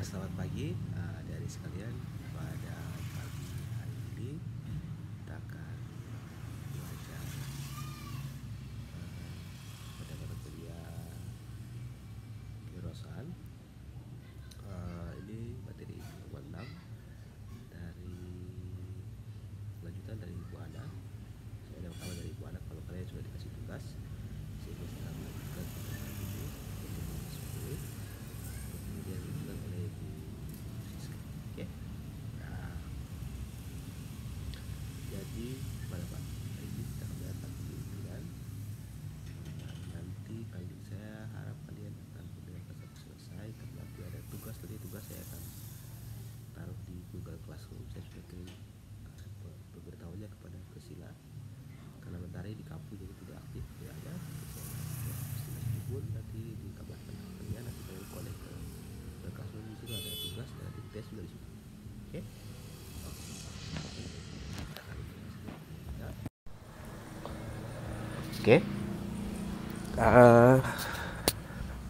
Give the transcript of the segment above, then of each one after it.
Selamat pagi adik-adik sekalian. Pada pagi hari ini kita akan belajar pada mata kuliah kewirausahaan. Ini materi nomor 6 dari lanjutan dari Ibu Ana. Saya ada kawan dari Ibu Ana kalau kalian sudah dikasih tugas, sehingga saya akan melanjutkan pada hari ini untuk tugas 10, kemudian dilanjutkan oleh Ibu Siska. Oke. Nah, jadi pada pagi hari ini kita akan belajar tentang kepemimpinan. Nanti lanjut saya harap kalian akan mendengarkan sampai selesai, karena nanti ada tugas saya akan taruh di Google Classroom. Saya sudah kirim pemberitahuannya kepada Priscilla, karena mentari di kampus jadi tidak aktif, tidak ada. Priscilla pun nanti dikabarkan ke kalian, nanti kalian connect ke Google Classroom. Di situ ada tugas dan ada tes juga di situ. Oke. Oke.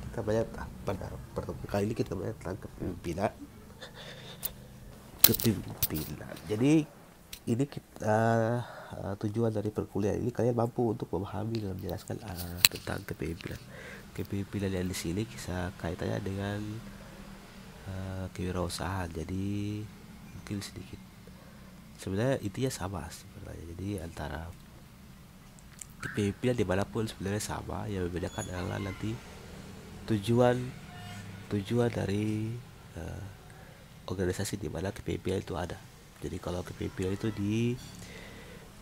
Kita banyak pada pertemuan kali ini kita banyak tentang kepemimpinan. Jadi ini kita tujuan dari perkuliahan ini kalian mampu untuk memahami dan menjelaskan tentang kepemimpinan. Kepemimpinan yang di sini kisah kaitannya dengan kewirausahaan. Jadi mungkin sedikit sebenarnya intinya sama sebenarnya. Jadi antara kepemimpinan dimanapun sebenarnya sama, yang membedakan adalah nanti tujuan dari organisasi di mana kepemimpinan itu ada. Jadi kalau kepemimpinan itu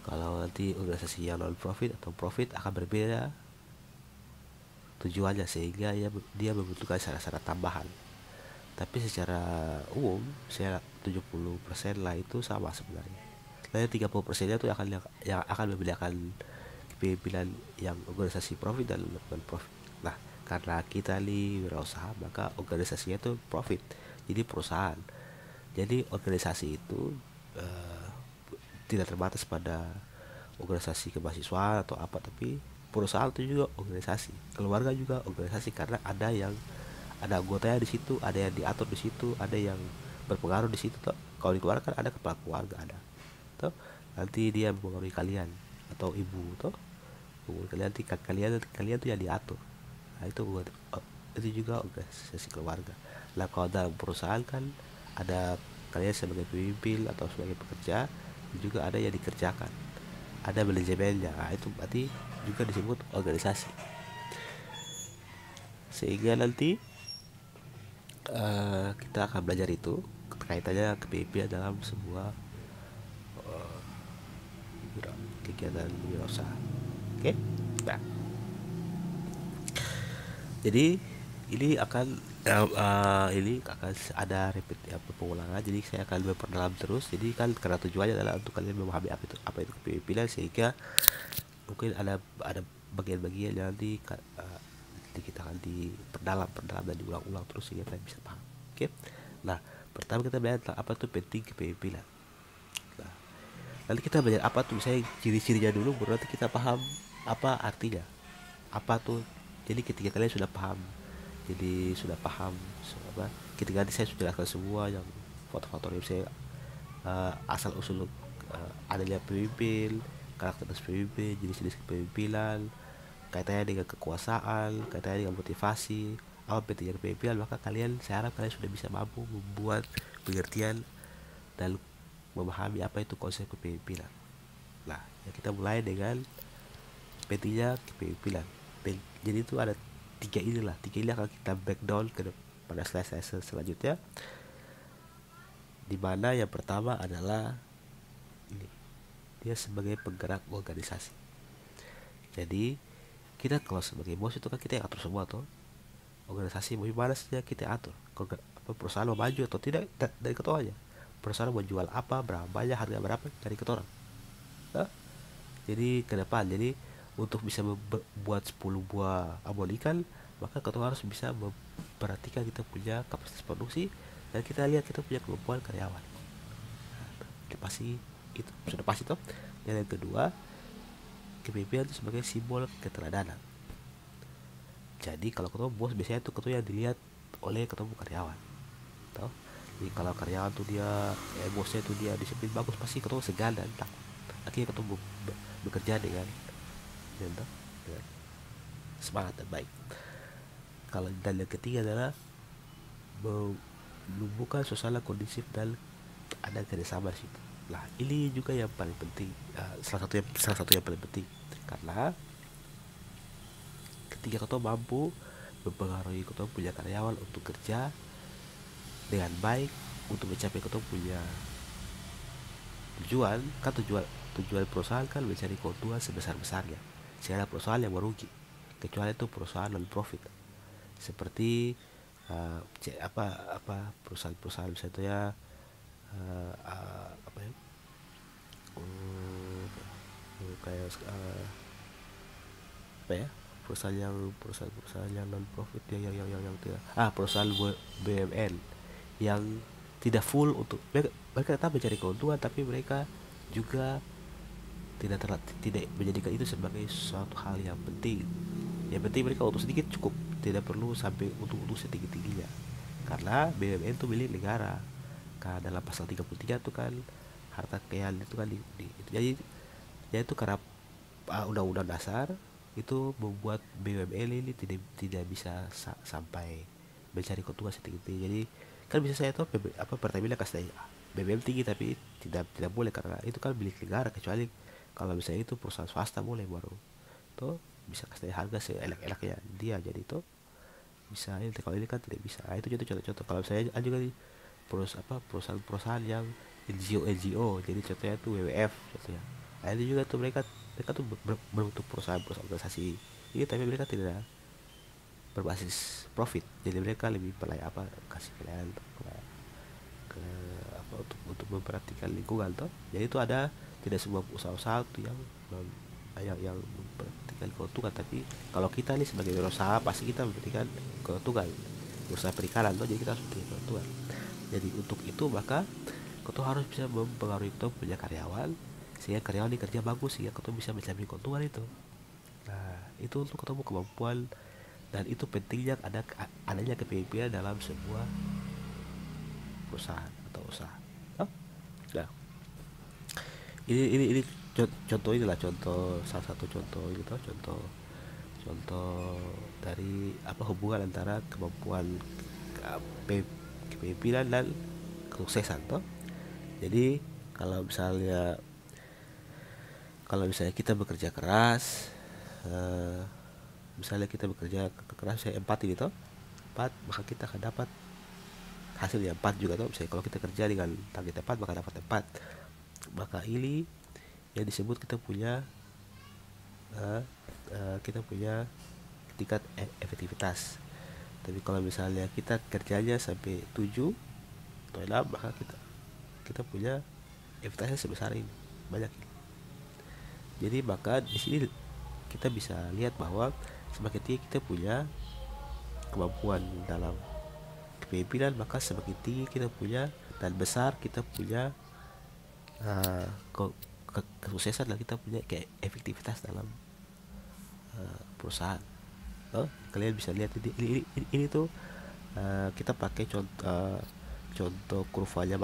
kalau nanti organisasi yang non profit atau profit akan berbeda tujuannya, sehingga dia membutuhkan syarat-syarat tambahan. Tapi secara umum saya 70% lah itu sama sebenarnya. Lain 30%-nya itu yang akan membedakan kepemimpinan yang organisasi profit dan non profit. Nah, karena kita nih wirausaha, maka organisasinya itu profit, jadi perusahaan. Jadi organisasi itu tidak terbatas pada organisasi kemahasiswaan atau apa, tapi perusahaan itu juga organisasi, keluarga juga organisasi, karena ada anggotanya di situ, ada yang diatur di situ, ada yang berpengaruh di situ toh. Kalau di keluarga kan ada kepala keluarga, ada toh, nanti dia mempengaruhi kalian atau ibu toh, kalian tuh yang diatur. Nah, itu juga organisasi keluarga. Nah, kalau dalam perusahaan kan ada kalian sebagai pemimpin atau sebagai pekerja, juga ada yang dikerjakan, ada manajemennya. Nah, itu berarti juga disebut organisasi. Sehingga nanti kita akan belajar itu kaitannya kepemimpinan dalam sebuah kegiatan wirausaha. Oke. Nah, jadi ini akan ada repeat pengulangan. Jadi saya akan memperdalam terus. Jadi kan karena tujuannya adalah untuk kalian memahami apa itu kepemimpinan, sehingga mungkin ada bagian-bagian yang nanti kita akan diperdalam dan diulang-ulang terus sehingga kalian bisa paham. Oke. Nah, pertama kita belajar tentang apa itu penting kepemimpinan. Nah, nanti kita belajar apa tuh, misalnya ciri-cirinya dulu, baru nanti kita paham apa artinya, apa tuh. Jadi ketika kalian sudah paham, apa, ketika nanti saya sudah jelaskan semua yang faktor-faktor yang saya asal usul adanya pemimpin, karakteristik pemimpin, jenis-jenis kepemimpinan, kaitannya dengan kekuasaan, kaitannya dengan motivasi, apa pentingnya kepemimpinan, maka saya harap kalian sudah bisa mampu membuat pengertian dan memahami apa itu konsep kepemimpinan. Nah, ya kita mulai dengan pentingnya kepemimpinan. Jadi itu ada tiga ini akan kita breakdown pada slide selanjutnya, di mana yang pertama adalah ini, dia sebagai penggerak organisasi. Jadi kita kalau sebagai bos itu kan kita yang atur semua tuh. Organisasi mau gimana saja kita atur. Perusahaan mau maju atau tidak dari ketuanya. Perusahaan mau jual apa, berapa banyak, harga berapa, dari ketua. Nah, jadi ke depan, jadi untuk bisa membuat 10 buah abon ikan, maka ketua harus bisa memperhatikan kita punya kapasitas produksi, dan kita lihat kita punya kemampuan karyawan. Itu sudah pasti toh. Dan yang kedua, kepemimpinan itu sebagai simbol keteladanan. Jadi kalau ketua bos, biasanya itu ketua yang dilihat oleh ketemu karyawan. toh. Jadi kalau karyawan tuh dia bosnya tuh dia disiplin bagus, pasti ketemu segan dan takut akhirnya ketemu bekerja dengan toh, dengan semangat dan baik. Kalau dan yang ketiga adalah menumbuhkan suasana kondisif dan ada kerjasama di situ. Nah ini juga yang paling penting, salah satu yang paling penting, karena ketika kau mampu mempengaruhi kau punya karyawan untuk kerja dengan baik untuk mencapai kau punya tujuan, kan tujuan tujuan perusahaan kan mencari keuntungan sebesar besarnya. Tidak ada perusahaan yang merugi kecuali itu perusahaan non profit seperti apa perusahaan-perusahaan misalnya apa ya, kayak apa ya, perusahaan yang non profit yang tidak perusahaan BUMN yang tidak full untuk mereka tetap mencari keuntungan, tapi mereka juga tidak menjadikan itu sebagai suatu hal yang penting. Yang penting mereka untuk sedikit cukup, tidak perlu sampai untuk setinggi tingginya, karena BUMN itu milik negara. Karena dalam pasal 33 itu kan harta kekayaan itu kan jadi itu karena undang-undang dasar itu membuat BUMN ini tidak bisa sampai mencari keuntungan setinggi tinggi. Jadi kan bisa saya tuh Pertamina kasih BBM tinggi, tapi tidak boleh karena itu kan milik negara, kecuali kalau misalnya itu perusahaan swasta boleh baru tuh bisa kasih harga seenak-enaknya dia, jadi itu bisa ini. Kalau ini kan tidak bisa. Itu contoh kalau saya juga di perusahaan-perusahaan yang NGO, jadi contohnya tuh WWF contohnya. Nah itu juga tuh mereka tuh berbentuk perusahaan organisasi ini, tapi mereka tidak berbasis profit, jadi mereka lebih kasih pelayanan ke untuk memperhatikan lingkungan toh. Jadi itu ada, tidak semua usaha-usaha itu yang memperhatikan keuntungan, tapi kalau kita nih sebagai usaha pasti kita memperhatikan keuntungan. Usaha perikanan toh, jadi kita harus memperhatikan keuntungan. Jadi untuk itu maka kita harus bisa mempengaruhi kita punya karyawan sehingga karyawan ini kerja bagus, sehingga kita bisa mencapai keuntungan itu. Nah itu untuk ketemu kemampuan, dan itu pentingnya adanya kepemimpinan dalam sebuah perusahaan atau usaha. Oh, nah ini contoh inilah, contoh salah satu contoh ini tuh, contoh dari hubungan antara kemampuan kepemimpinan dan kesuksesan toh. Jadi kalau misalnya kita bekerja keras, misalnya kita bekerja keras saya 4 ini toh 4, maka kita akan dapat hasilnya 4 juga toh. Misalnya kalau kita kerja dengan target 4 maka dapat 4, maka ini yang disebut kita punya tingkat efektivitas. Tapi kalau misalnya kita kerjanya sampai 7 atau 6, maka kita punya efektivitasnya sebesar ini, banyak ini. Jadi maka di sini kita bisa lihat bahwa semakin tinggi kita punya kemampuan dalam kepemimpinan, maka semakin tinggi kita punya dan besar kita punya kesuksesan, dan kita punya kayak efektivitas dalam perusahaan. Kalian bisa lihat ini tuh kita pakai contoh kurvanya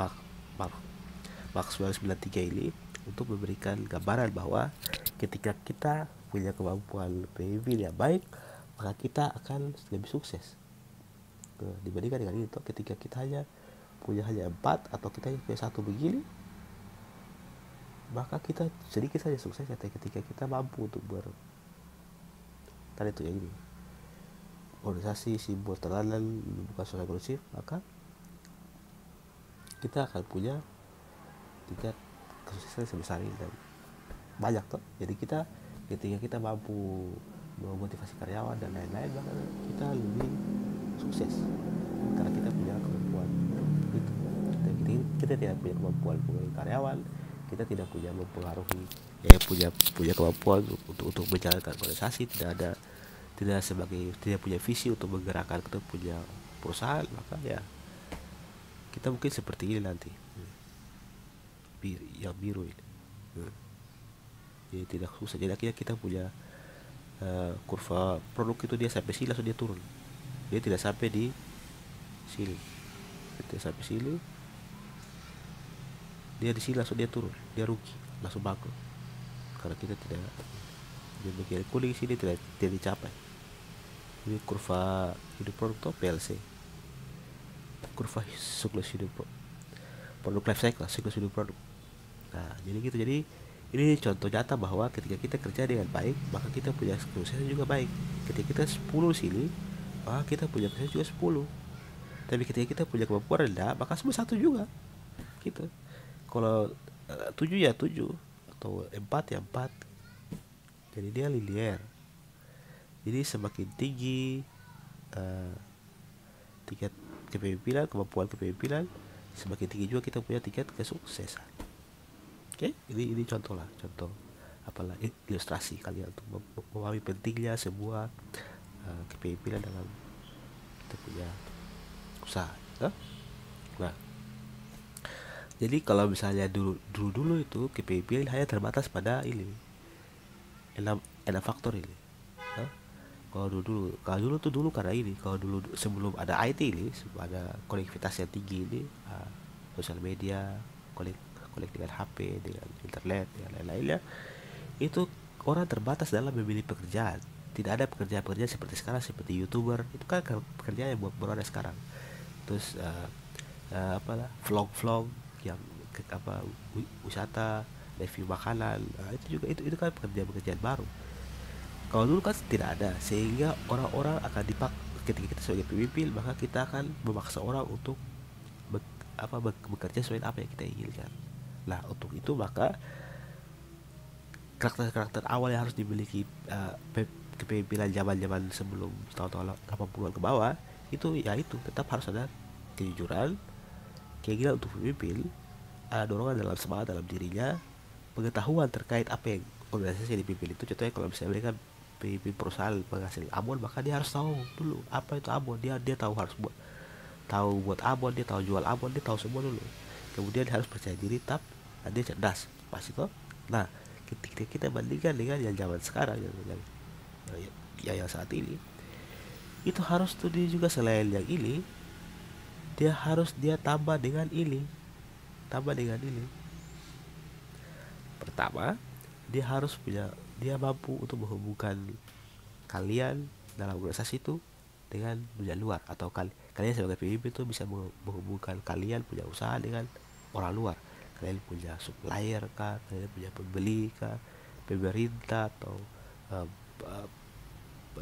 Maxwell 93 ini untuk memberikan gambaran bahwa ketika kita punya kemampuan pemimpinan yang baik, maka kita akan lebih sukses dibandingkan dengan ini toh. Ketika kita punya hanya 4 atau kita punya 1 begini, maka kita sedikit saja suksesnya. Tapi ketika kita mampu untuk tadi itu ya ini organisasi simbol teladan bukan sosial inklusif, maka kita akan punya tingkat kesuksesan sebesar ini dan banyak toh. Jadi ketika kita mampu memotivasi karyawan dan lain-lain, maka kita lebih sukses karena kita punya kemampuan itu. Kita tidak punya kemampuan mempengaruhi karyawan, kita tidak punya mempengaruhi punya kemampuan untuk menjalankan organisasi, tidak punya visi untuk menggerakkan kita punya perusahaan, maka ya kita mungkin seperti ini nanti, yang biru ini. Jadi tidak susah. Jadi akhirnya kita punya kurva produk itu dia sampai sini langsung dia turun, dia tidak sampai di sini. kita sampai sini, dia di sini langsung dia turun, dia rugi, langsung bangkrut karena kita tidak, di bagian kuning sini tidak dicapai. Ini kurva hidup produk PLC, kurva siklus hidup produk life cycle, siklus hidup produk. Nah jadi gitu, jadi ini contoh nyata bahwa ketika kita kerja dengan baik maka kita punya proses juga baik. Ketika kita 10 sini maka kita punya proses juga 10. Tapi ketika kita punya kemampuan rendah maka semua satu juga gitu. Kalau 7 ya 7, atau 4 ya 4. Jadi dia linear. Jadi semakin tinggi tingkat kepemimpinan, kemampuan kepemimpinan, semakin tinggi juga kita punya tingkat kesuksesan. Oke, ini contoh lah, contoh apalah ilustrasi kalian untuk memahami pentingnya sebuah kepemimpinan dalam kita punya usaha. Nah, jadi kalau misalnya dulu itu kepemimpinan hanya terbatas pada ini 6 faktor ini. Kalau dulu tuh karena ini, kalau dulu sebelum ada IT ini, sebelum ada konektivitas yang tinggi ini, sosial media, konek dengan HP, dengan internet, dengan lain-lainnya, itu orang terbatas dalam memilih pekerjaan. Tidak ada pekerjaan-pekerjaan seperti sekarang, seperti YouTuber, itu kan pekerjaan yang baru ada sekarang. Terus vlog-vlog yang wisata, review makanan, itu juga itu kan pekerjaan-pekerjaan baru. Kalau dulu kan tidak ada, sehingga orang-orang akan ketika kita sebagai pemimpin maka kita akan memaksa orang untuk bekerja sesuai apa yang kita inginkan. Nah untuk itu maka karakter awal yang harus dimiliki kepemimpinan zaman sebelum tahun-tahun 80-an ke bawah itu tetap harus ada kejujuran, keinginan untuk memimpin, ada dorongan dalam semangat dalam dirinya, pengetahuan terkait apa yang organisasi yang dipimpin itu. Contohnya kalau misalnya mereka pimpin perusahaan penghasil abon, maka dia harus tahu dulu apa itu abon. Dia tahu harus buat abon, dia tahu jual abon, dia tahu semua dulu. Kemudian dia harus percaya diri, dia cerdas pas itu. Nah ketika kita bandingkan dengan yang zaman sekarang, yang saat ini, itu harus tuh dia juga selain yang ini dia harus tambah dengan ini. Pertama, dia mampu untuk menghubungkan kalian dalam organisasi itu dengan dunia luar, atau kalian sebagai pemimpin itu bisa menghubungkan kalian punya usaha dengan orang luar. Kalian punya supplier kah, kalian punya pembeli kah, pemerintah atau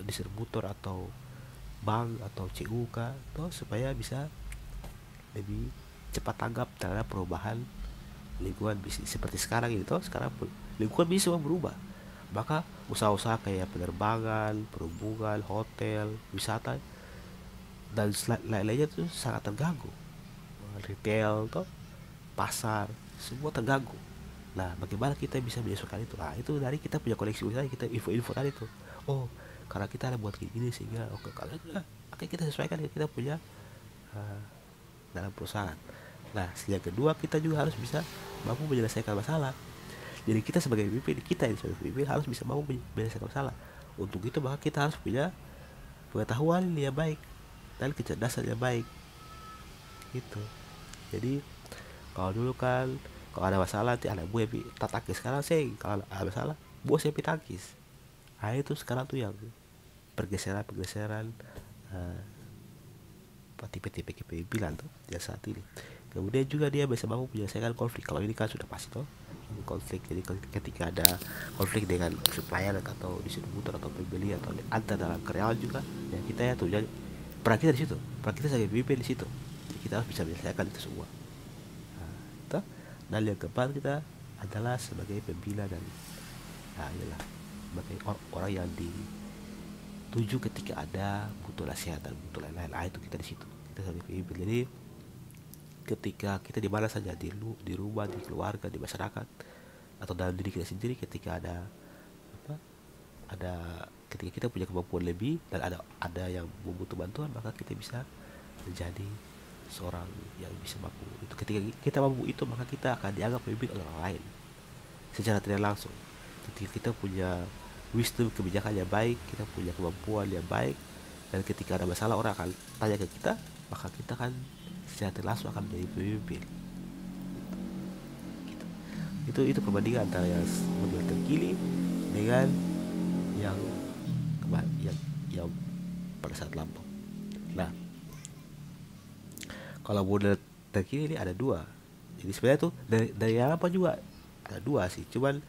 distributor atau bank atau CU kah, supaya bisa lebih cepat tanggap terhadap perubahan lingkungan bisnis seperti sekarang ini. Sekarang lingkungan bisnis semua berubah, maka usaha-usaha kayak penerbangan, perhubungan, hotel, wisata dan lain-lainnya itu sangat terganggu. Retail pasar semua terganggu. Nah bagaimana kita bisa menyesuaikan itu? Nah itu dari kita punya koleksi usaha, kita info-info tadi tuh. Oh karena kita ada buat gini sehingga kalau kita sesuaikan kita punya dalam perusahaan. Nah yang kedua, kita juga harus bisa mampu menyelesaikan masalah. Jadi kita sebagai pemimpin, harus bisa mampu menyelesaikan masalah. Untuk itu maka kita harus punya pengetahuan yang baik dan kecerdasan yang baik gitu. Jadi kalau dulu kan kalau ada masalah nanti anak buah tak takis. Sekarang sih kalau ada masalah bos yang takis. Nah itu sekarang tuh yang pergeseran tipe-tipe kepemimpinan tuh yang saat ini. Kemudian juga dia bisa mampu menyelesaikan konflik. Kalau ini kan sudah pasti ini konflik. Jadi ketika ada konflik dengan supplier atau distributor atau pembeli atau antar dalam karyawan juga, ya kita ya tuh jadi peran kita di situ, peran kita sebagai pemimpin di situ. Jadi kita harus bisa menyelesaikan itu semua. Dan yang keempat kita adalah sebagai pembina dan ialah sebagai orang yang dituju ketika ada butuh nasihat dan butuh lain-lain. Itu kita di situ, kita sebagai pemimpin. Jadi ketika kita di mana saja, di rumah, di keluarga, di masyarakat, atau dalam diri kita sendiri, ketika ketika kita punya kemampuan lebih dan ada yang membutuh bantuan, maka kita bisa menjadi seorang yang bisa mampu itu. Ketika kita mampu itu, maka kita akan dianggap pemimpin oleh orang lain secara tidak langsung. Ketika kita punya wisdom, kebijakan yang baik, kita punya kemampuan yang baik, dan ketika ada masalah orang akan tanya ke kita, maka kita akan secara tidak langsung akan menjadi pemimpin gitu. Itu perbandingan antara yang model terkini dengan yang yang pada saat lampau. Nah, kalau model terkini ini ada dua. Jadi sebenarnya tuh dari yang apa juga ada dua sih. Cuman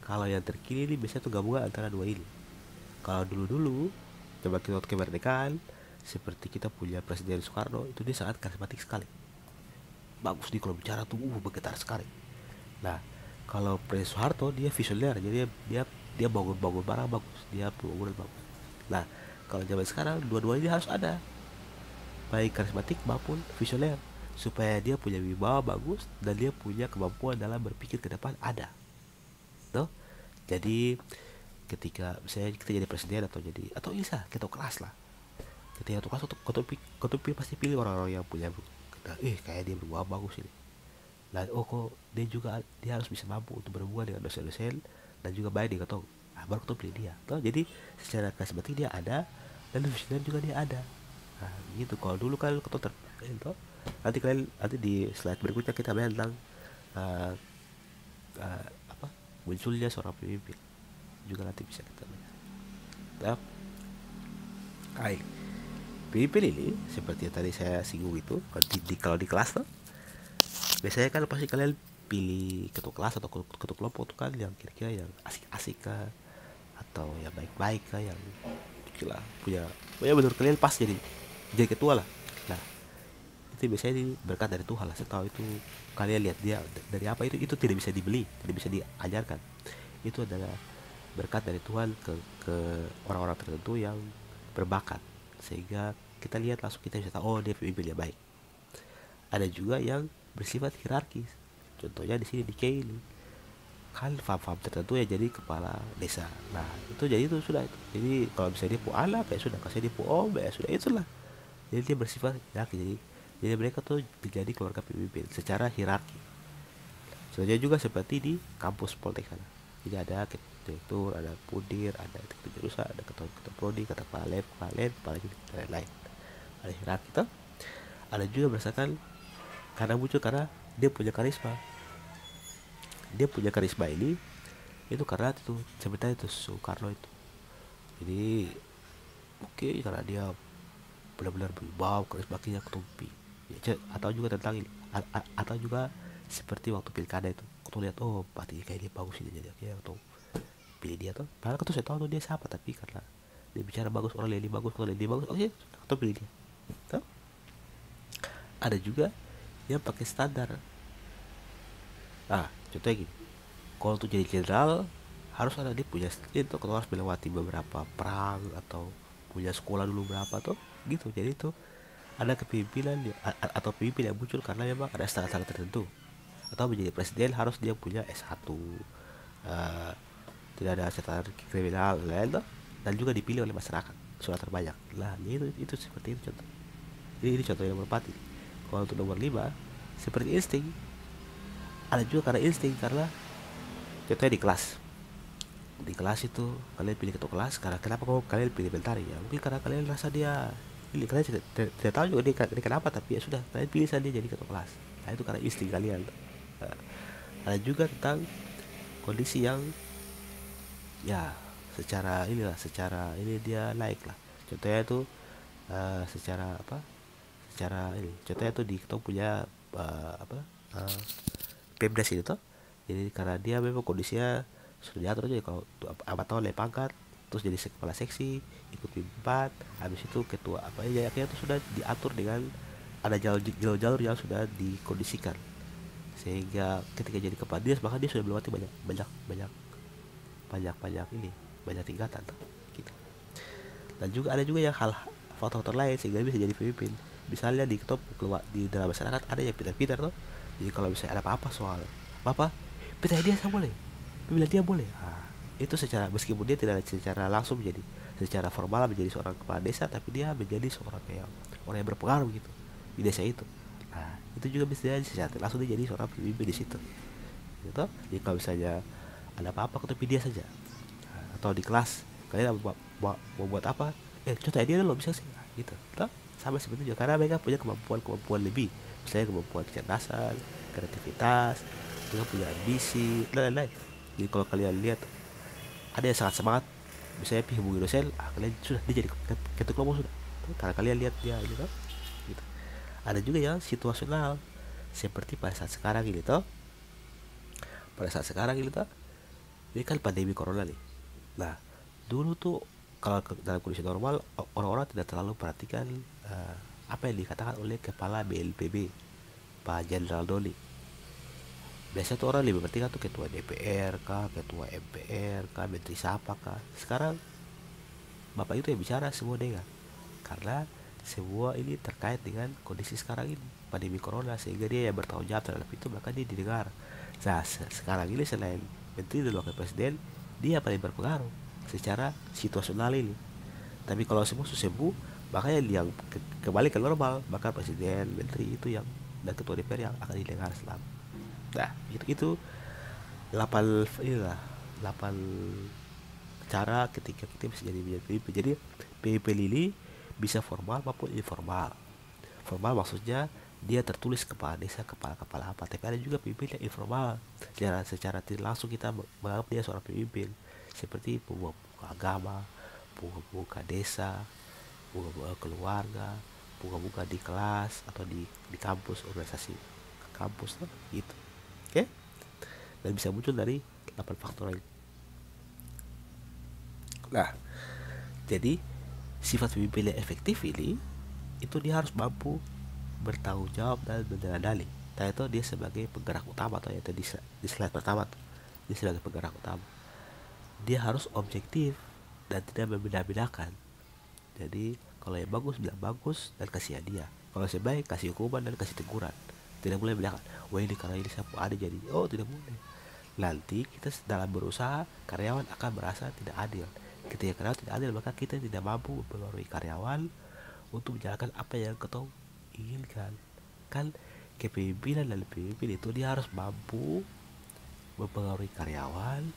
kalau yang terkini ini biasanya tuh gabungan antara dua ini. Kalau dulu-dulu coba kita kemerdekaan, seperti kita punya Presiden Soekarno, itu dia sangat karismatik sekali. Bagus nih kalau bicara tuh bergetar sekali. Nah, kalau Presiden Soeharto dia visioner, jadi dia bangun-bangun barang bagus, dia bangunan bagus. Nah, kalau zaman sekarang dua-duanya harus ada, baik karismatik maupun visioner, supaya dia punya wibawa bagus dan dia punya kemampuan dalam berpikir ke depan ada. Tuh. Jadi ketika misalnya kita jadi presiden atau bisa kita kelas lah, ketika kelas kau pasti pilih orang-orang yang punya kayak dia berwibawa bagus ini. Nah, kok dia harus bisa mampu untuk berhubungan dengan dosen-dosen dan juga baik di ketong. Nah, baru ketong pilih dia. Tuh, jadi secara karismatik dia ada dan visioner juga dia ada. Nah, gitu. Kalau dulu kan ketong itu nanti di slide berikutnya kita bahas tentang uh, apa munculnya seorang pemimpin juga nanti bisa kita lihat. Nah, pemimpin ini seperti yang tadi saya singgung itu kalau di kelas tuh biasanya kan pasti kalian pilih ketua kelas atau ketua kelompok tuh kan yang kira-kira yang asik-asik kah atau yang baik-baik kah, yang gila punya benar kalian pas jadi ketua lah. Nah, itu biasanya berkat dari Tuhan lah. Saya tahu itu kalian lihat dia dari apa, itu tidak bisa dibeli, tidak bisa diajarkan. Itu adalah berkat dari Tuhan ke orang-orang tertentu yang berbakat, sehingga kita lihat langsung kita bisa tahu dia pemimpin yang baik. Ada juga yang bersifat hierarkis, contohnya di sini di Keili kan fam tertentu ya jadi kepala desa. Nah, itu sudah itu. Jadi kalau misalnya dia pu anak ya sudah, kasih dia pu om ya sudah, itulah. Jadi dia bersifat hierarki, jadi mereka tuh menjadi keluarga pemimpin secara hierarki. Contohnya juga seperti di kampus Poltek sana. Jadi ada direktur, ada pudir, ada direktur jurusan, ada ketua prodi, kepala lab, kepala ini dan lain-lain. Ada hierarki tuh. Ada juga berdasarkan karena muncul karena dia punya karisma. Dia punya karisma ini itu karena itu sebenarnya itu Soekarno itu. Jadi karena dia benar-benar berwibawa, karismatiknya ketumpi. Ya, atau juga tentang ini, atau juga seperti waktu pilkada itu, aku lihat pasti kayak dia bagus ini, jadi ya atau pilih dia tuh. Padahal aku tuh saya tahu tuh dia siapa, tapi karena dia bicara bagus, orang Leli bagus, oke, atau pilih dia. Tuh. Ada juga yang pakai standar. Nah, contohnya gini, kalau untuk jadi jenderal harus ada dia punya itu, kalau harus melewati beberapa perang atau punya sekolah dulu berapa tuh gitu. Jadi itu ada kepemimpinan atau pemimpin yang muncul karena memang ada standar tertentu. Atau menjadi presiden harus dia punya S1, uh, tidak ada catatan kriminal lain tuh, dan juga dipilih oleh masyarakat suara terbanyak. Lah itu seperti itu contoh. Jadi ini contoh yang merpati. Kalau untuk nomor 5 seperti insting, ada juga karena insting, karena contohnya di kelas itu kalian pilih ketua kelas, karena kenapa kalian pilih mentari ya, mungkin karena kalian rasa dia ini, kalian tidak tahu juga dia kenapa, tapi ya sudah kalian pilih saja jadi ketua kelas. Nah, itu karena insting kalian. Nah, ada juga tentang kondisi yang ya secara ini dia naik lah. Contohnya itu secara ini contohnya itu di kita punya Pemdas itu tuh. Jadi karena dia memang kondisinya sudah diatur aja, kalau apa tahun naik pangkat, terus jadi kepala seksi, ikut pimpin 4, habis itu ketua apa ya, akhirnya itu sudah diatur dengan ada jalur yang sudah dikondisikan, sehingga ketika jadi kepala dinas maka dia sudah melewati banyak tingkatan tuh, gitu. Dan juga ada juga yang hal faktor lain sehingga bisa jadi pemimpin. Misalnya di top keluar di dalam masyarakat ada yang pintar-pintar tuh. Jadi kalau misalnya ada apa-apa soal apa pintar dia sama boleh, bila dia boleh. Nah, itu secara meskipun dia tidak secara langsung menjadi secara formal menjadi seorang kepala desa, tapi dia menjadi seorang orang yang berpengaruh gitu di desa itu. Nah, itu juga bisa jadi secara langsung dia jadi seorang pemimpin di situ. Gitu. Jadi kalau misalnya ada apa-apa ketepi dia saja. Nah, atau di kelas kalian mau buat apa? Contoh dia lo bisa sih, gitu. Tuh. sama seperti juga karena mereka punya kemampuan lebih, misalnya kemampuan kecerdasan, kreativitas, mereka punya ambisi dan lain-lain. Jadi kalau kalian lihat ada yang sangat semangat misalnya pi hubungi dosen, kalian sudah dia jadi ketua kelompok sudah, karena kalian lihat dia gitu, gitu. Ada juga yang situasional seperti pada saat sekarang ini toh, pada saat sekarang ini toh, ini kan pandemi corona nih. Nah, dulu tuh kalau dalam kondisi normal orang-orang tidak terlalu perhatikan apa yang dikatakan oleh kepala BLPB Pak Jenderal Doli. Biasanya tuh orang lebih penting tuh ketua DPR kah, ketua MPR kah, menteri siapa kah. Sekarang bapak itu yang bicara semua dengar, karena semua ini terkait dengan kondisi sekarang ini pandemi corona, sehingga dia yang bertanggung jawab terhadap itu maka dia didengar. Nah, sekarang ini selain menteri dan wakil presiden, dia paling berpengaruh secara situasional ini. Tapi kalau semua sudah sembuh, makanya yang kembali ke normal, maka presiden, menteri itu yang dan ketua DPR yang akan didengar selama. Nah, itu 8 inilah 8 cara ketika kita bisa jadi PIP. Jadi PIP Lili bisa formal maupun informal. Formal maksudnya dia tertulis kepala desa, kepala apa. Tapi ada juga pemimpin yang informal. Secara tidak langsung kita menganggap dia seorang pemimpin. Seperti pemuka agama, pemuka desa, pemuka keluarga, pemuka di kelas atau di kampus, organisasi kampus gitu. Oke? Dan bisa muncul dari 8 faktor ini. Nah, jadi sifat pemimpin yang efektif ini itu dia harus mampu bertanggung jawab dan mengendali. Nah itu dia sebagai penggerak utama atau yaitu di slide pertama tuh. Dia sebagai penggerak utama. Dia harus objektif dan tidak membeda-bedakan. Jadi kalau yang bagus bilang bagus dan kasih hadiah. Kalau yang baik kasih hukuman dan kasih teguran. Tidak boleh bedakan. Wah ini karena ini siapa ada jadi. Oh tidak boleh. Nanti kita dalam berusaha karyawan akan merasa tidak adil. Ketika karyawan tidak adil maka kita tidak mampu mempengaruhi karyawan untuk menjalankan apa yang kita inginkan. Kan kepemimpinan dan pemimpin itu dia harus mampu mempengaruhi karyawan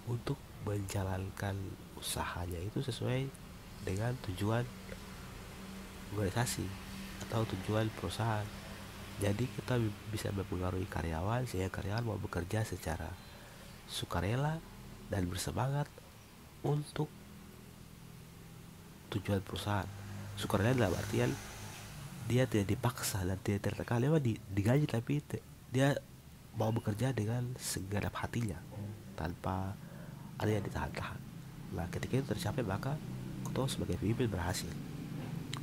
untuk menjalankan usahanya itu sesuai dengan tujuan organisasi atau tujuan perusahaan. Jadi kita bisa mempengaruhi karyawan sehingga karyawan mau bekerja secara sukarela dan bersemangat untuk tujuan perusahaan. Sukarela dalam artian dia tidak dipaksa dan tidak tertekan, memang digaji tapi dia mau bekerja dengan segenap hatinya tanpa ada yang ditahan-tahan. Nah ketika itu tercapai maka ketua sebagai pemimpin berhasil,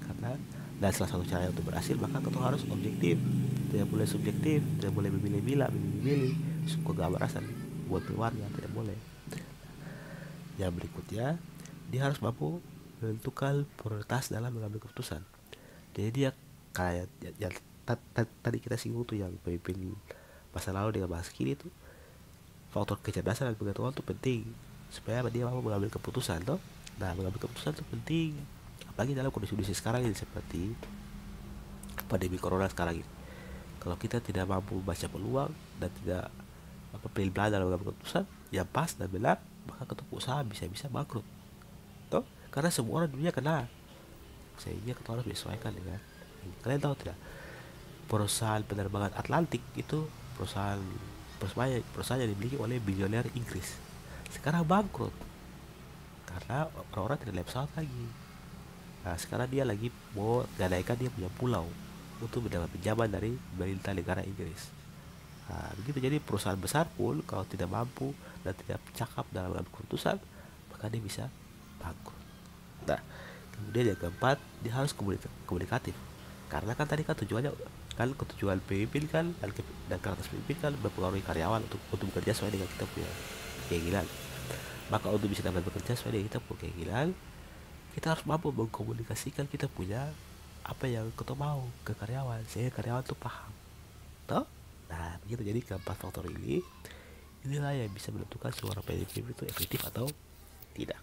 karena dan salah satu cara untuk berhasil maka ketua harus objektif, tidak boleh subjektif, tidak boleh memilih suku agama rasa buat keluarga, tidak boleh. Yang berikutnya dia harus mampu menentukan prioritas dalam mengambil keputusan. Jadi dia kayak yang tadi kita singgung tuh yang pemimpin masa lalu dengan masa kini tuh, faktor kecerdasan dan pengetahuan tuh penting supaya dia mampu mengambil keputusan toh. Nah mengambil keputusan tuh penting apalagi dalam kondisi sekarang ini seperti pandemi corona sekarang ini. Kalau kita tidak mampu baca peluang dan tidak pelin-pelan dalam mengambil keputusan yang pas dan benar, maka ketua usaha bisa bangkrut toh, karena semua orang dunia kena, sehingga kita harus menyesuaikan dengan ini. Kalian tahu tidak, perusahaan penerbangan Atlantik itu perusahaan yang dimiliki oleh bilioner Inggris sekarang bangkrut karena orang-orang tidak naik pesawat lagi. Nah sekarang dia lagi mau gadaikan dia punya pulau untuk mendapat pinjaman dari pemerintah negara Inggris. Nah begitu, jadi perusahaan besar pun kalau tidak mampu dan tidak cakap dalam mengambil keputusan maka dia bisa bangkrut. Nah kemudian yang keempat, dia harus komunikatif, karena kan tadi kan tujuannya kan ketujuan pemimpin kan dan karakter pemimpin kan mempengaruhi karyawan untuk bekerja sesuai dengan kita punya keinginan. Maka untuk bisa dapat bekerja sesuai dengan kita punya keinginan, kita harus mampu mengkomunikasikan kita punya apa yang kita mau ke karyawan sehingga karyawan tuh paham toh. Nah begitu, jadi keempat faktor inilah yang bisa menentukan suara pemimpin itu efektif atau tidak.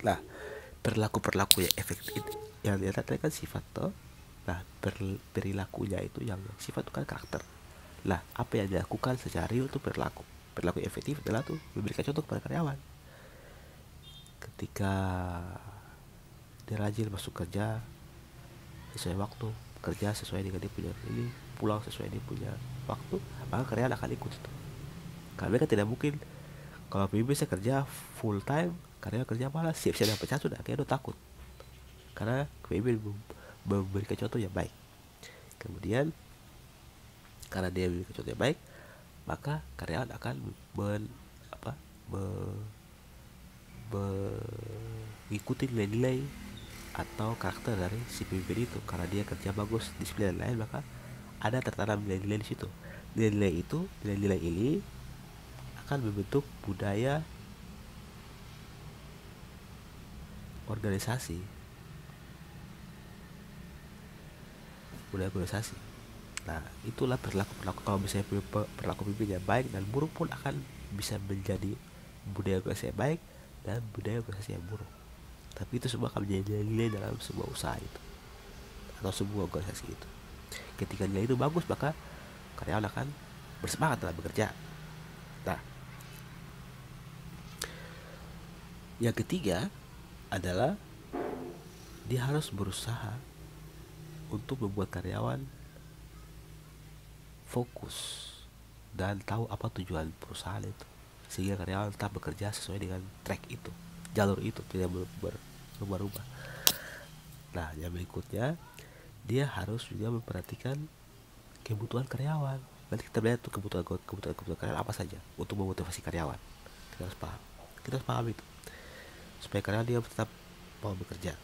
Nah perilaku yang efektif yang dilihat tadi kan sifat toh. Nah perilakunya itu yang sifat itu kan karakter. Nah apa yang dilakukan secara real itu perilaku efektif adalah tuh memberikan contoh kepada karyawan. Ketika dia rajin masuk kerja, sesuai waktu, kerja sesuai dengan dia punya ini, pulang sesuai dia punya waktu, maka karyawan akan ikut itu. Karena mereka tidak mungkin, kalau pemimpin saya kerja full time, karyawan kerja malas, siap-siap dapat pecat sudah, kayak udah takut. Karena pemimpin memberikan contoh yang baik. Kemudian karena dia memberikan contoh yang baik, maka karyawan akan apa, mengikuti nilai-nilai atau karakter dari si pemimpin itu. Karena dia kerja bagus, disiplin dan lain, maka ada tertanam nilai-nilai di situ. Nilai-nilai ini akan membentuk budaya organisasi. Nah, itulah perilaku kalau misalnya perilaku pemimpinnya baik dan buruk pun akan bisa menjadi budaya organisasi yang baik dan budaya organisasi yang buruk. Tapi itu semua akan menjadi nilai dalam sebuah usaha itu atau sebuah organisasi itu. Ketika nilai itu bagus, maka karyawan akan bersemangat dalam bekerja. Nah, yang ketiga adalah dia harus berusaha untuk membuat karyawan fokus dan tahu apa tujuan perusahaan itu, sehingga karyawan tetap bekerja sesuai dengan track itu, jalur itu, tidak berubah-ubah. Nah, yang berikutnya, dia harus juga memperhatikan kebutuhan karyawan. Nanti kita lihat tuh kebutuhan karyawan apa saja untuk memotivasi karyawan. Kita harus paham itu supaya karyawan dia tetap mau bekerja.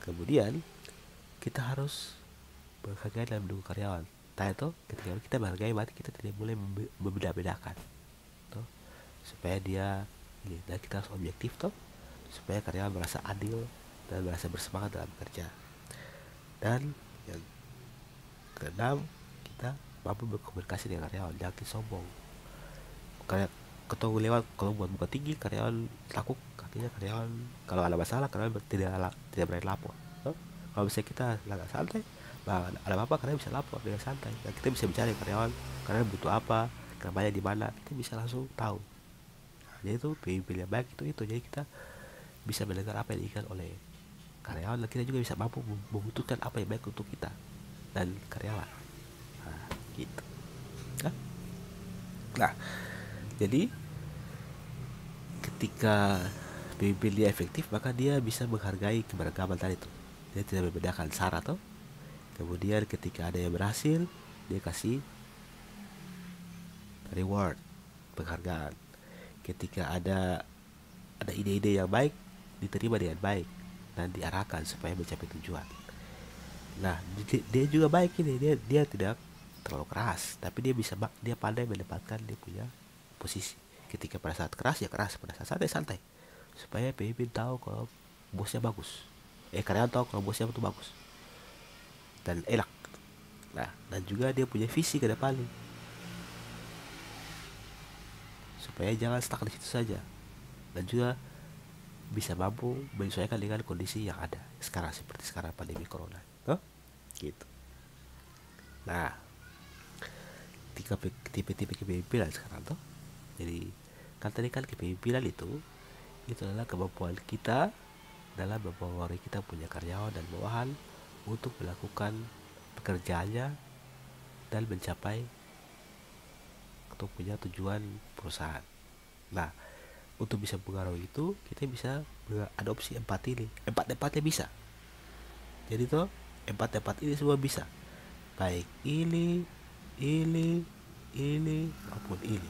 Kemudian kita harus menghargai dan mendukung karyawan. Nah, itu ketika kita menghargai, berarti kita tidak boleh membeda-bedakan tuh, supaya dia ini, dan kita harus objektif tuh, supaya karyawan merasa adil dan merasa bersemangat dalam bekerja. Dan yang keenam, kita mampu berkomunikasi dengan karyawan, jangan sombong. Kayak ketemu lewat, kalau buat buka tinggi, karyawan takut, artinya karyawan kalau ada masalah, karyawan tidak berani lapor. Kalau misalnya kita agak santai, ada apa-apa karyawan bisa lapor dengan santai, dan kita bisa bicara dengan karyawan butuh apa, kerjanya di mana, kita bisa langsung tahu. Nah, jadi itu pemimpin yang baik itu jadi kita bisa mendengar apa yang diinginkan oleh karyawan, dan kita juga bisa mampu memutuskan apa yang baik untuk kita dan karyawan. Nah, gitu. Nah, jadi ketika pemimpin dia efektif, maka dia bisa menghargai keberagaman tadi itu. Dia tidak membedakan syarat tuh. Kemudian ketika ada yang berhasil, dia kasih reward, penghargaan. Ketika ada ide-ide yang baik, diterima dengan baik dan diarahkan supaya mencapai tujuan. Nah, dia juga baik ini, dia tidak terlalu keras, tapi dia pandai menempatkan dia punya posisi. Ketika pada saat keras ya keras, pada saat santai santai, supaya pemimpin tahu kalau bosnya bagus, karyawan tahu kalau bosnya itu bagus dan enak. Nah, dan juga dia punya visi ke depan nih, supaya jangan stuck di situ saja, dan juga bisa mampu menyesuaikan dengan kondisi yang ada sekarang, seperti sekarang pandemi corona, gitu. Nah, tipe-tipe kepemimpinan sekarang tuh, jadi kan tadi kan kepemimpinan itu adalah kemampuan kita dalam mempengaruhi kita punya karyawan dan bawahan untuk melakukan pekerjaannya dan mencapai atau punya tujuan perusahaan. Nah, untuk bisa mengaruhi itu, kita bisa adopsi empati ini. Empatnya bisa. Jadi tuh empat ini semua bisa. Baik ini maupun ini.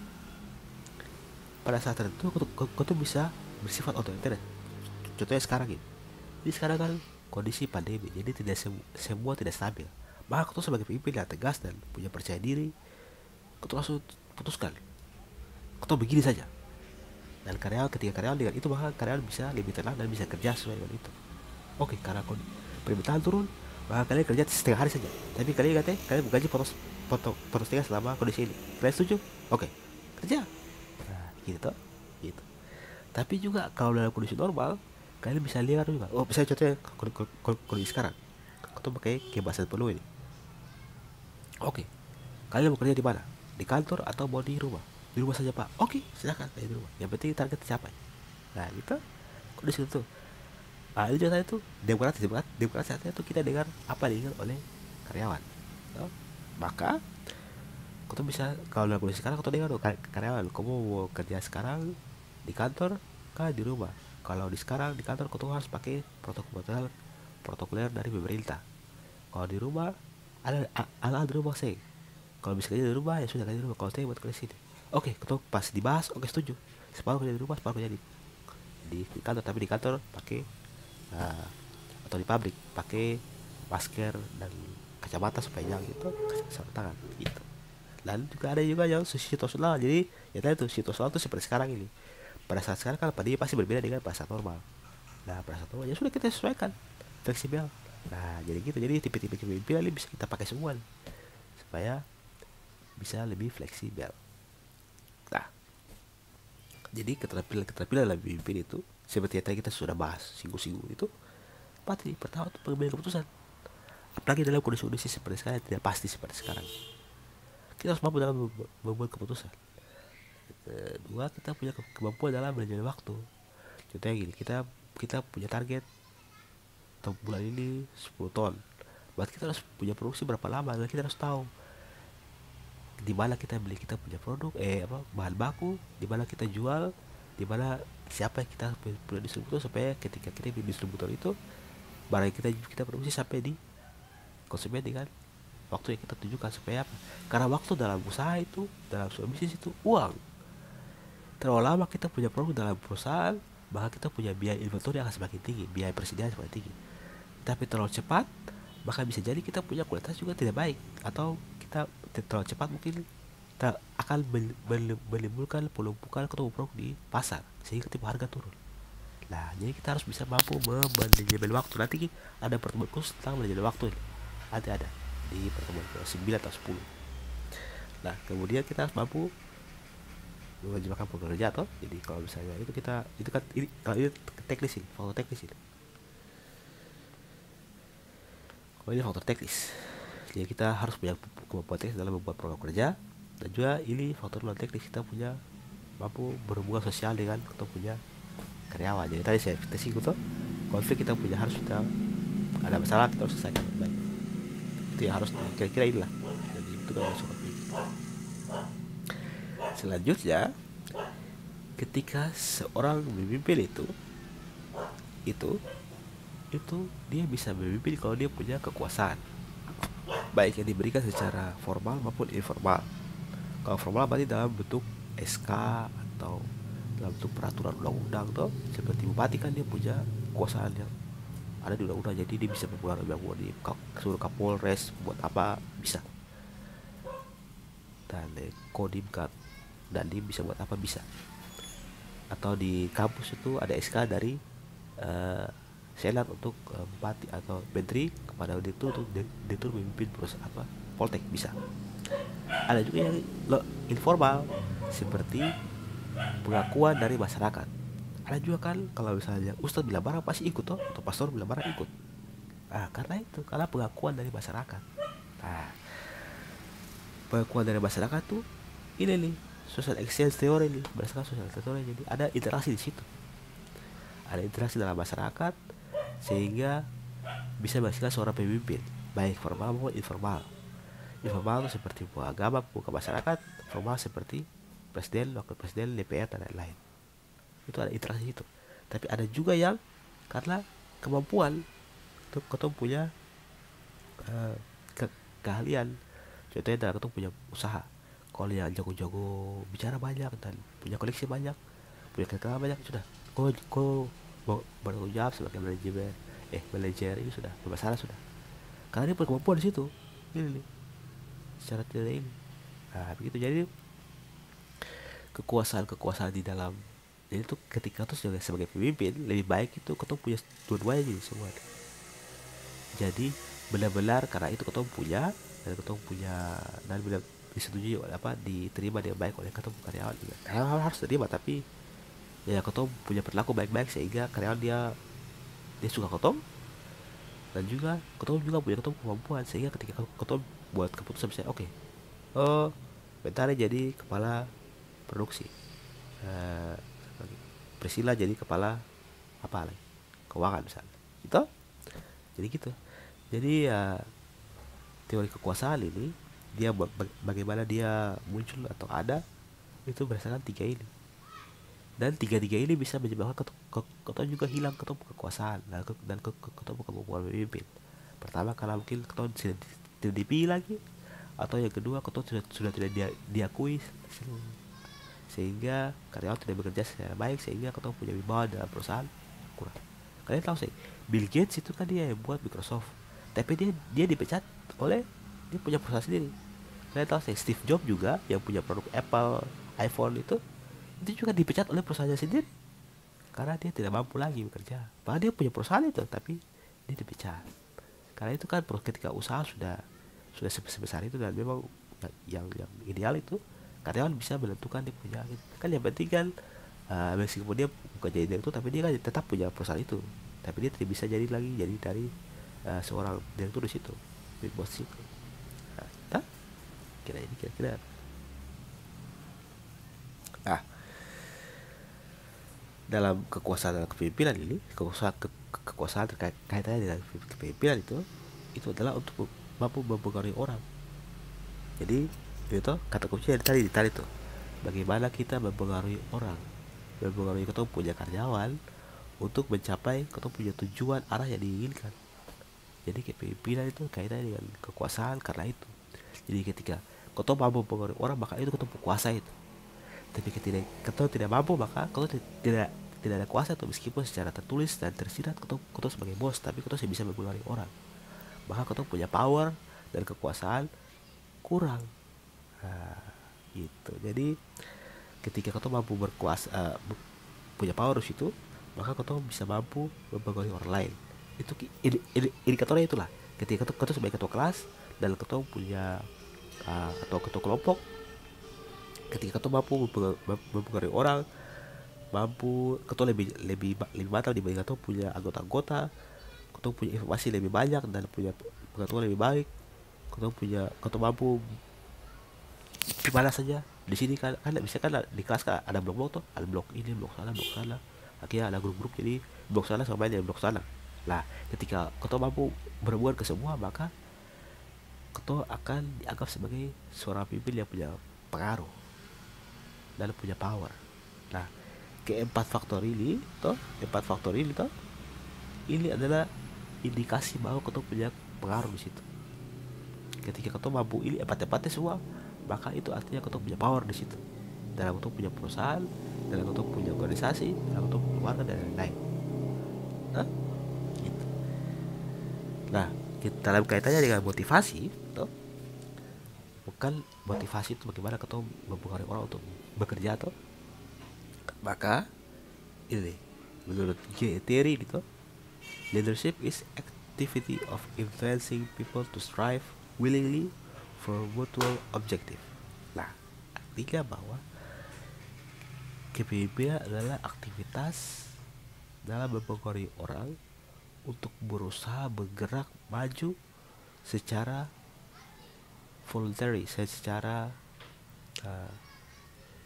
Pada saat tertentu, kau tuh bisa bersifat otoriter. Contohnya sekarang gitu. Jadi sekarang kan kondisi pandemi, jadi tidak semua tidak stabil. Maka kau tuh sebagai pemimpin yang tegas dan punya percaya diri, kau tuh langsung putuskan, kau tuh begini saja. Dan ketika karyawan dengan itu, maka karyawan bisa lebih tenang dan bisa kerja sesuai dengan itu. Oke, karena permintaan turun, maka kalian kerja setengah hari saja. Tapi kalian gaji potong setengah selama kondisi ini. Kalian setuju? Oke, kerja. Nah, gitu. Tapi juga kalau dalam kondisi normal, kalian bisa lihat juga. Oh, misalnya contohnya kondisi sekarang, kau pakai kebebasan penuh ini. Oke, kalian mau kerja di mana? Di kantor atau mau di rumah? Di rumah saja, Pak. Oke, silakan di rumah. Yang penting target tercapai. Nah, gitu. Kondisi itu. Itu juga itu demokrasi, demokrasi artinya itu kita dengar apa yang diinginkan oleh karyawan. Oh, maka kau bisa, kalau dalam kondisi sekarang kau dengar karyawan, kamu mau kerja sekarang di kantor kah di rumah. Kalau di sekarang di kantor kau harus pakai protokoler dari pemerintah. Kalau di rumah ala di rumah saya. Kalau bisa kerja di rumah ya sudah kerja di rumah. Kalau saya buat kerja sini. Oke, kau pas dibahas, oke setuju. Separuh kerja di rumah, separuh kerja di kantor, tapi di kantor pakai uh, atau di pabrik pakai masker dan kacamata supaya jangan gitu, sarung tangan gitu. Dan juga ada juga yang situasional, jadi ya tadi tuh situasional tuh seperti sekarang ini. Pada saat sekarang kan dia pasti berbeda dengan pada saat normal. Nah pada saat normal ya sudah kita sesuaikan, fleksibel. Nah jadi gitu, jadi tipe-tipe kepemimpinan ini bisa kita pakai semua nih, supaya bisa lebih fleksibel. Nah jadi keterampilan dalam memimpin itu seperti yang tadi kita sudah bahas singgung-singgung itu, pasti pertama itu pengambilan keputusan, apalagi dalam kondisi-kondisi seperti sekarang tidak pasti seperti sekarang. Kita harus mampu dalam membuat keputusan. Kedua, kita punya kemampuan dalam manajemen waktu. Contohnya gini, kita kita punya target untuk bulan ini 10 ton. Berarti kita harus punya produksi berapa lama, dan kita harus tahu di mana kita beli kita punya produk, bahan baku, di mana kita jual, di mana siapa yang kita punya distributor, supaya ketika kita beli distributor itu barang yang kita produksi sampai di konsumen dengan waktu yang kita tunjukkan. Supaya apa? Karena waktu dalam usaha itu, dalam suatu bisnis itu uang. Terlalu lama kita punya produk dalam perusahaan, maka kita punya biaya inventory akan semakin tinggi, biaya persediaan semakin tinggi. Tapi terlalu cepat, maka bisa jadi kita punya kualitas juga tidak baik, atau kita terlalu cepat mungkin kita akan menimbulkan penumpukan produk di pasar sehingga tiba harga turun. Nah, jadi kita harus bisa mampu manajemen waktu. Nanti ada pertemuan khusus tentang manajemen waktu ini. Ada di pertemuan ke 9 atau 10. Nah, kemudian kita harus mampu mengajukan pekerja atau jadi kalau misalnya itu kita itu kan ini kalau ini teknis ini, faktor teknis ini. Kalau ini faktor teknis. Jadi kita harus punya kemampuan teknis dalam membuat program kerja, dan juga ini faktor non teknis, kita punya mampu berhubungan sosial dengan kita punya karyawan. Jadi tadi saya singgung tuh, konflik kita punya harus kita ada masalah kita harus selesaikan baik. Itu yang harus kira-kira inilah. Jadi itu kan masuk konflik. Selanjutnya, ketika seorang memimpin itu itu dia bisa memimpin kalau dia punya kekuasaan, baik yang diberikan secara formal maupun informal. Kalau formal berarti dalam bentuk SK atau dalam bentuk peraturan undang-undang tuh, seperti bupati kan dia punya kekuasaan yang ada di undang-undang, jadi dia bisa berpengaruh buat di suruh Kapolres buat apa bisa, dan Kodim kan, dan dia bisa buat apa bisa. Atau di kampus itu ada SK dari senat untuk bupati atau menteri kepada direktur untuk direktur memimpin perusahaan apa poltek bisa. Ada juga yang informal seperti pengakuan dari masyarakat. Ada juga kan kalau misalnya ustadz bilang barang pasti ikut toh, atau pastor bilang barang ikut. Karena itu, karena pengakuan dari masyarakat. Nah, pengakuan dari masyarakat tuh ini nih, social exchange theory nih, berdasarkan social exchange theory. Jadi ada interaksi di situ, ada interaksi dalam masyarakat sehingga bisa menghasilkan seorang pemimpin, baik formal maupun informal. Informal itu seperti buah agama, buka masyarakat. Formal seperti presiden, wakil presiden, DPR dan lain-lain. Itu ada interaksi itu. Tapi ada juga yang karena kemampuan untuk ketemu punya keahlian. Contohnya dalam ketemu punya usaha. Kalau yang jago-jago bicara banyak dan punya koleksi banyak, punya keterangan banyak, sudah. Kau bertanggung jawab sebagai manajer ini sudah bermasalah sudah. Karena dia berkemampuan di situ. Ini nih, secara tidak ini. Nah begitu, jadi kekuasaan di dalam, jadi itu ketika tuh sebagai pemimpin lebih baik itu ketemu punya dua-duanya jadi semua. Jadi benar-benar karena itu ketemu punya, dan benar disetujui diterima dengan baik oleh ketemu karyawan juga. Karyawan harus terima, tapi ya ketemu punya perilaku baik-baik sehingga karyawan dia suka ketemu, dan juga ketemu juga punya ketemu kemampuan sehingga ketika ketemu buat keputusan bisa oke. Bentar jadi kepala produksi, Priscilla jadi kepala apa lagi, keuangan misalnya gitu. Jadi gitu. Jadi ya, teori kekuasaan ini dia bagaimana dia muncul atau ada itu berdasarkan tiga ini, dan tiga-tiga ini bisa menyebabkan kau juga hilang kau kekuasaan dan kau kemampuan memimpin. Pertama karena mungkin kau tidak dipilih lagi, atau yang kedua kau sudah tidak diakui sehingga karyawan tidak bekerja secara baik, sehingga kau punya wibawa dalam perusahaan kurang. Kalian tahu sih, Bill Gates itu kan dia yang buat Microsoft, tapi dia dipecat oleh, dia punya perusahaan sendiri. Kalian tahu sih, Steve Jobs juga yang punya produk Apple, iPhone itu juga dipecat oleh perusahaannya sendiri karena dia tidak mampu lagi bekerja. Bahkan dia punya perusahaan itu, tapi dia dipecat. Karena itu kan ketika usaha sudah sebesar itu, dan memang yang ideal itu karyawan bisa menentukan dia punya gitu. Kan yang penting kan meskipun dia bukan jadi direktur, tapi dia kan tetap punya perusahaan itu, tapi dia tidak bisa jadi dari seorang direktur di situ, big boss itu. Nah, kira-kira ah dalam kekuasaan dan kepemimpinan ini, kekuasaan terkait kaitannya dengan kepemimpinan itu adalah untuk mampu mempengaruhi orang. Jadi itu kata kuncinya tadi tuh, bagaimana kita mempengaruhi orang, mempengaruhi kita punya karyawan untuk mencapai kita punya tujuan arah yang diinginkan. Jadi kepemimpinan itu kaitannya dengan kekuasaan karena itu. Jadi ketika kau mampu mempengaruhi orang, maka itu kau kuasa itu. Tapi ketika kau tidak mampu, maka kau tidak ada kuasa tuh, meskipun secara tertulis dan tersirat kau sebagai bos, tapi kau bisa mempengaruhi orang, maka kau punya power dan kekuasaan kurang. Nah, gitu. Jadi ketika kau mampu berkuasa, punya power di situ, maka kau bisa mampu mempengaruhi orang lain. Itu indikatornya itulah. Ketika kau sebagai ketua kelas dan kau punya atau ketua kelompok, ketika kau mampu mempengaruhi orang, mampu kau lebih matang dibanding kau punya anggota-anggota, kau punya informasi lebih banyak dan punya pengetahuan lebih baik, kau mampu di mana saja. Di sini kan bisa kan di kelas kan ada blok-blok tuh, ada blok ini, blok sana, akhirnya ada grup-grup, jadi blok sana sama aja blok sana. Nah, ketika kau mampu berhubungan ke semua, maka kau akan dianggap sebagai seorang pemimpin yang punya pengaruh dan punya power. Nah, empat faktor ini toh, ini adalah indikasi bahwa kau punya pengaruh di situ. Ketika kau mampu ini empat-empatnya semua, maka itu artinya kau punya power di situ, dalam kau punya perusahaan, dalam kau punya organisasi, dalam kau punya keluarga dan lain-lain. Nah, gitu. Nah, dalam kaitannya dengan motivasi toh, bukan motivasi itu bagaimana kau mempengaruhi orang untuk bekerja toh, maka ini menurut Thierry gitu, leadership is activity of influencing people to strive willingly for mutual objective. Nah, artinya bahwa kepemimpinan adalah aktivitas dalam mempengaruhi orang untuk berusaha bergerak maju secara voluntary, secara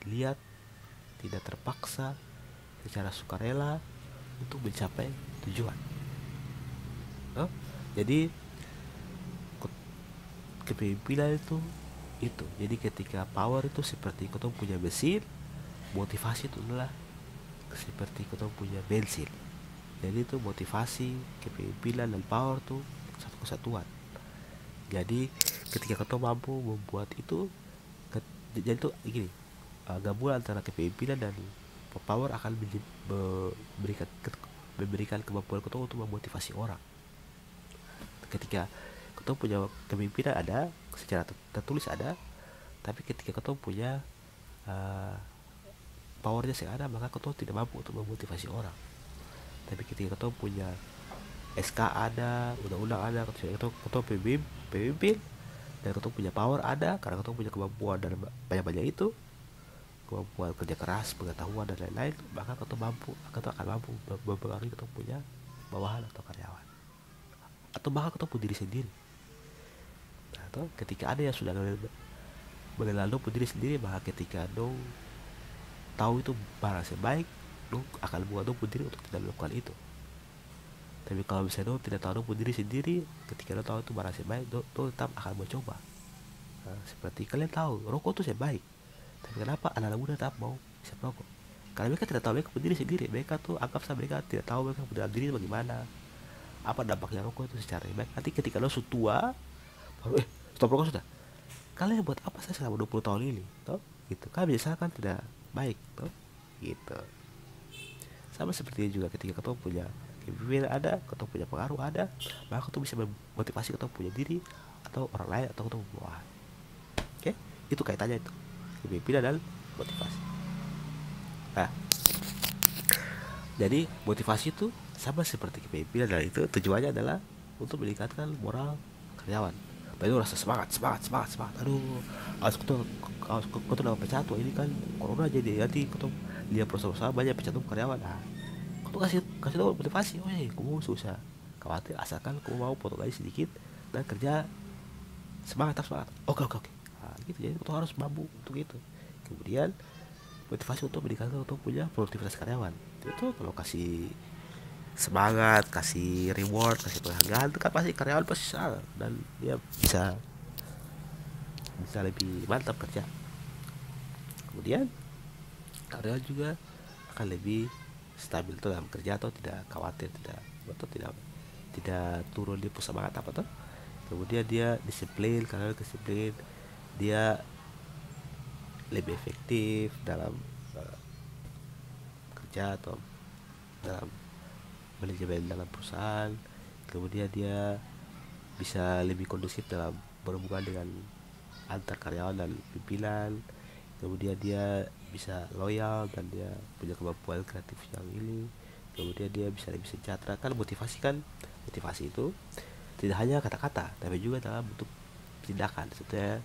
lihat, tidak terpaksa, secara sukarela untuk mencapai tujuan. Jadi kepemimpinan itu jadi ketika power itu seperti kau punya mesin, motivasi itu adalah seperti kau punya bensin. Jadi itu motivasi, kepemimpinan dan power tuh satu kesatuan. Jadi ketika kau mampu membuat itu, jadi itu gini, gabungan antara kepemimpinan dan power akan memberikan kemampuan kau untuk memotivasi orang. Ketika kau punya kepemimpinan ada, secara tertulis ada, tapi ketika kau punya powernya yang ada, maka kau tidak mampu untuk memotivasi orang. Tapi ketika kau punya SK ada, undang-undang ada, kau pemimpin, dan kau punya power ada karena kau punya kemampuan dan banyak-banyak itu, kemampuan kerja keras, pengetahuan dan lain-lain, maka kau akan mampu mempengaruhi kau punya bawahan atau karyawan, atau bahkan kau pun diri sendiri. Nah, atau ketika ada yang sudah mengenal dong diri sendiri, maka ketika dong tahu itu barang sebaik, dong akan buat dong diri untuk tidak melakukan itu. Tapi kalau misalnya dong tidak tahu dong diri sendiri, ketika dong tahu itu barang yang baik, dong tetap akan mencoba. Nah, seperti kalian tahu rokok itu baik, tapi kenapa anak-anak muda tetap mau isap rokok? Karena mereka tidak tahu mereka berdiri sendiri. Mereka tuh anggap saja mereka tidak tahu mereka berdiri diri bagaimana, apa dampaknya rokok itu secara baik. Nanti ketika lo sudah tua, baru stop rokok sudah. Kalian buat apa saya selama 20 tahun ini, toh? Gitu. Kan biasa kan tidak baik, toh? Gitu. Sama seperti juga ketika ketemu punya kepemimpinan ada, ketemu punya pengaruh ada, maka ketemu bisa memotivasi ketemu punya diri atau orang lain atau ketemu bawahan. Oke, itu kaitannya itu kepemimpinan dan motivasi. Nah, jadi motivasi itu sama seperti kepemimpinan, dan itu tujuannya adalah untuk meningkatkan moral karyawan. Dan itu rasa semangat. Aduh, harus tuh dapat pecat tuh, ini kan corona jadi nanti ketemu dia perusahaan banyak pecat tuh karyawan. Nah, kau kasih kasih tahu motivasi, oh ya, kamu susah khawatir asalkan kamu mau potong gaji sedikit dan kerja semangat. Oke. Nah, gitu, jadi kau harus mampu untuk itu. Kemudian motivasi untuk meningkatkan untuk punya produktivitas karyawan. Itu kalau kasih semangat, kasih reward, kasih penghargaan, itu kan pasti karyawan pasti senang dan dia bisa bisa lebih mantap kerja. Kemudian karyawan juga akan lebih stabil tuh dalam kerja, atau tidak khawatir, tidak turun di semangat apa tuh. Kemudian dia disiplin, karena disiplin dia lebih efektif dalam kerja atau dalam manajemen dalam perusahaan. Kemudian dia bisa lebih kondusif dalam berhubungan dengan antar karyawan dan pimpinan. Kemudian dia bisa loyal dan dia punya kemampuan kreatif yang ini. Kemudian dia bisa lebih sejahtera. Kan motivasi itu tidak hanya kata-kata, tapi juga dalam bentuk tindakan. Seperti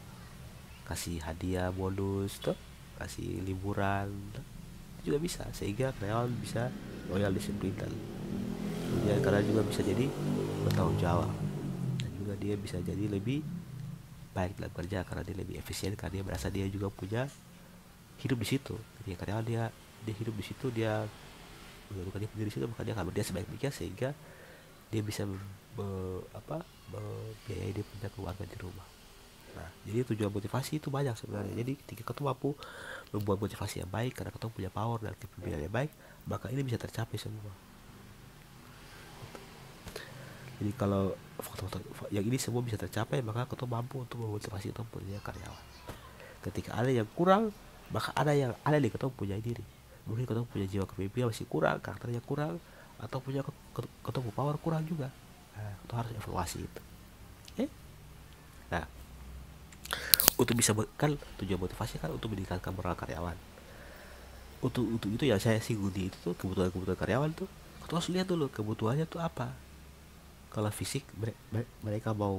kasih hadiah, bonus tuh, kasih liburan itu juga bisa, sehingga karyawan bisa loyal, disiplin, dan kemudian karena juga bisa jadi bertanggung jawab, dan juga dia bisa jadi lebih baik dalam kerja karena dia lebih efisien, karena dia merasa dia juga punya hidup di situ. Jadi karyawan dia hidup di situ, dia menentukan dia berdiri di situ, maka dia akan berdia sebaik-baiknya, sehingga dia bisa membiayai dia punya keluarga di rumah. Nah, jadi tujuan motivasi itu banyak sebenarnya. Jadi ketika ketemu mampu membuat motivasi yang baik, karena ketemu punya power dan kepemimpinan yang baik, maka ini bisa tercapai semua. Jadi kalau faktor yang ini semua bisa tercapai, maka ketemu mampu untuk memotivasi ketemu punya karyawan. Ketika ada yang kurang, maka ada yang ketemu punya diri. Mungkin ketemu punya jiwa kepemimpinan masih kurang, karakternya kurang, atau punya ketemu power kurang juga. Nah, itu harus evaluasi itu. Nah, untuk bisa kan tujuan motivasi kan untuk meningkatkan moral karyawan. Untuk itu ya saya singgung di itu tuh, kebutuhan karyawan tuh kita harus lihat dulu kebutuhannya tuh apa. Kalau fisik mereka mau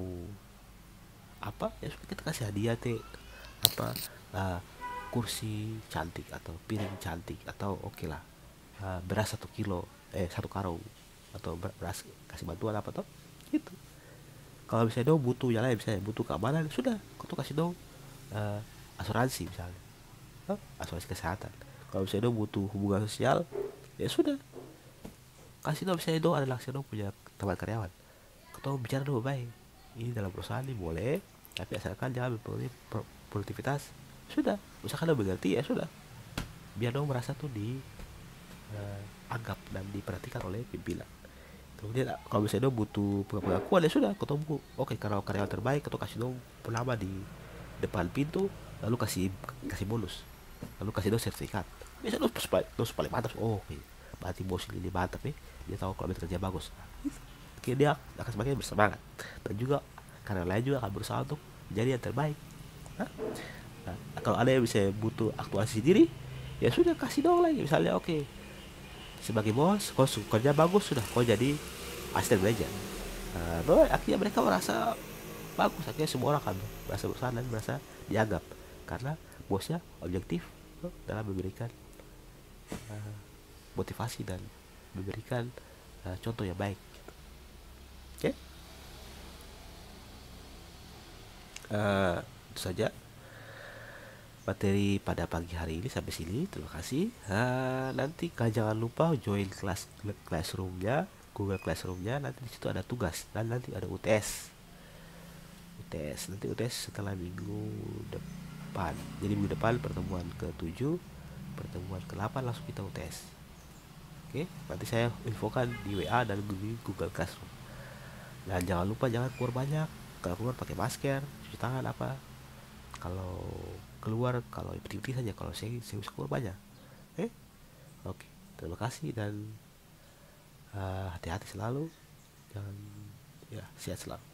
apa, ya sudah kita kasih hadiah apa, uh, kursi cantik atau piring cantik, atau oke lah, beras 1 kilo, 1 karung, atau beras, kasih bantuan apa tuh gitu. Kalau misalnya dong butuh yang lain, misalnya butuh keamanan, sudah kau tuh kasih dong asuransi misalnya, asuransi kesehatan. Kalau misalnya dong butuh hubungan sosial, ya sudah kasih dong, misalnya dong ada laksana dong punya teman karyawan, kau bicara dong baik, ini dalam perusahaan ini boleh, tapi asalkan jangan mempengaruhi produktivitas. Sudah, misalkan dong mengerti, ya sudah, biar dong merasa tuh anggap dan diperhatikan oleh pimpinan. Kemudian kalau misalnya dong butuh pengakuan, ya sudah ketemu, oke, kalau karyawan terbaik atau kasih dong nama di depan pintu, lalu kasih kasih bonus, lalu kasih dong sertifikat, biasa dong paling mantap. Oh, oke, berarti bos ini mantap nih, dia tahu kalau kerja bagus. Oke, dia akan semakin bersemangat, dan juga karyawan lain juga akan berusaha untuk jadi yang terbaik. Nah, kalau ada yang bisa butuh aktualisasi diri, ya sudah kasih dong lagi, misalnya oke, sebagai bos kau kerja bagus, sudah kau jadi asisten manajer. Nah, akhirnya mereka merasa bagus, akhirnya semua orang kan merasa berusaha dan merasa dianggap, karena bosnya objektif dalam memberikan motivasi dan memberikan contoh yang baik gitu. Oke, itu saja materi pada pagi hari ini, sampai sini terima kasih. Nanti kalian jangan lupa join classroomnya Google Classroom-nya, nanti di situ ada tugas dan nanti ada UTS. Nanti UTS setelah minggu depan. Jadi minggu depan pertemuan ke-7, pertemuan ke-8 langsung kita UTS. Oke, nanti saya infokan di WA dan di Google Classroom. Dan jangan lupa jangan keluar banyak. Kalau keluar pakai masker, cuci tangan apa. Kalau keluar, kalau penting saja. Kalau saya bisa keluar banyak. Oke, terima kasih dan hati-hati selalu. Jangan, ya, sehat selalu.